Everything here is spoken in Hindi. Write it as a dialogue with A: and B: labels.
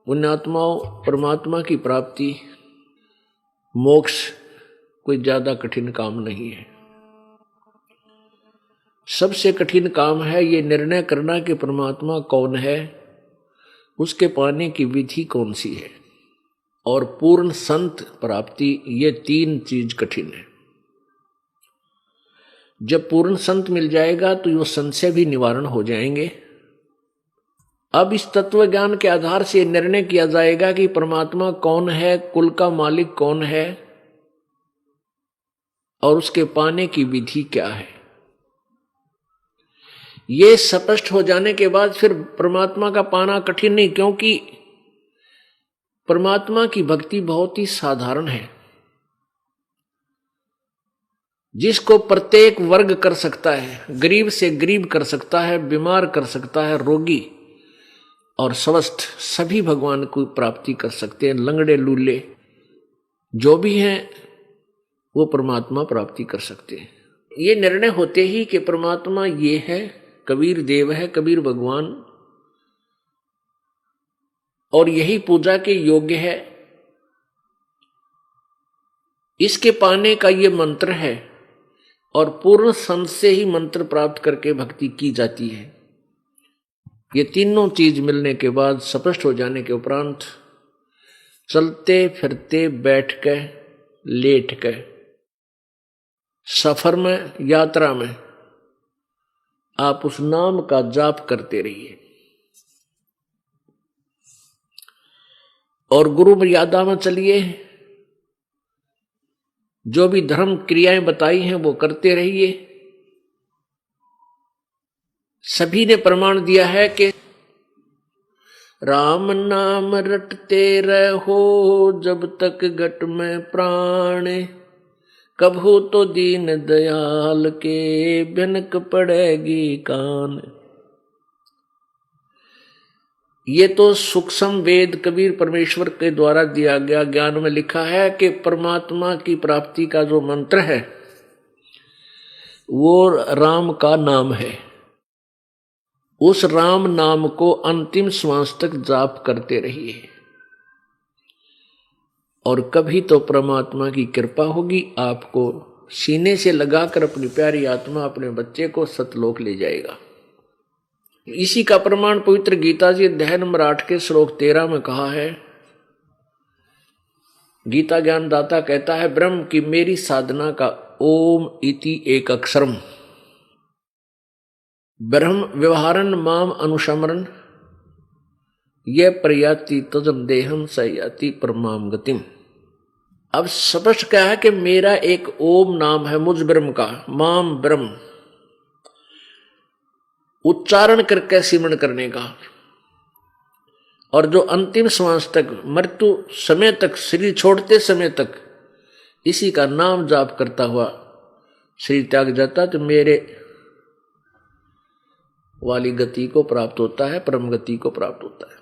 A: पुण्यात्माओं, परमात्मा की प्राप्ति, मोक्ष कोई ज्यादा कठिन काम नहीं है। सबसे कठिन काम है ये निर्णय करना कि परमात्मा कौन है, उसके पाने की विधि कौन सी है, और पूर्ण संत प्राप्ति, ये तीन चीज कठिन है। जब पूर्ण संत मिल जाएगा तो ये संशय भी निवारण हो जाएंगे। अब इस तत्व ज्ञान के आधार से निर्णय किया जाएगा कि परमात्मा कौन है, कुल का मालिक कौन है, और उसके पाने की विधि क्या है। ये स्पष्ट हो जाने के बाद फिर परमात्मा का पाना कठिन नहीं, क्योंकि परमात्मा की भक्ति बहुत ही साधारण है, जिसको प्रत्येक वर्ग कर सकता है। गरीब से गरीब कर सकता है, बीमार कर सकता है, रोगी और स्वस्थ सभी भगवान को प्राप्ति कर सकते हैं। लंगड़े लूले जो भी हैं वो परमात्मा प्राप्ति कर सकते हैं। ये निर्णय होते ही कि परमात्मा ये है, कबीर देव है, कबीर भगवान, और यही पूजा के योग्य है, इसके पाने का ये मंत्र है, और पूर्ण संत से ही मंत्र प्राप्त करके भक्ति की जाती है। ये तीनों चीज मिलने के बाद, स्पष्ट हो जाने के उपरांत, चलते फिरते, बैठ के, लेट के, सफर में, यात्रा में आप उस नाम का जाप करते रहिए, और गुरु मर्यादा में चलिए। जो भी धर्म क्रियाएं बताई हैं वो करते रहिए। सभी ने प्रमाण दिया है कि राम नाम रटते रहो जब तक घट में प्राण, कभू तो दीन दयाल के भनक पड़ेगी कान। ये तो सूक्ष्म वेद कबीर परमेश्वर के द्वारा दिया गया ज्ञान में लिखा है कि परमात्मा की प्राप्ति का जो मंत्र है वो राम का नाम है। उस राम नाम को अंतिम श्वास तक जाप करते रहिए, और कभी तो परमात्मा की कृपा होगी, आपको सीने से लगाकर अपनी प्यारी आत्मा अपने बच्चे को सतलोक ले जाएगा। इसी का प्रमाण पवित्र गीता जी अध्याय नंबर 8 के श्लोक 13 में कहा है। गीता ज्ञान दाता कहता है, ब्रह्म की मेरी साधना का ओम इति एक अक्षरम, ब्रह्म व्यवहारन माम अनुसमरन, ये प्रयाति तजम देहम सयाति परमाम गतिम। अब स्पष्ट क्या है कि मेरा एक ओम नाम है मुझ ब्रह्म का, माम ब्रह्म, उच्चारण करके सिमरण करने का, और जो अंतिम श्वास तक, मृत्यु समय तक, शरीर छोड़ते समय तक इसी का नाम जाप करता हुआ शरीर त्याग जाता तो मेरे वाली गति को प्राप्त होता है, परम गति को प्राप्त होता है।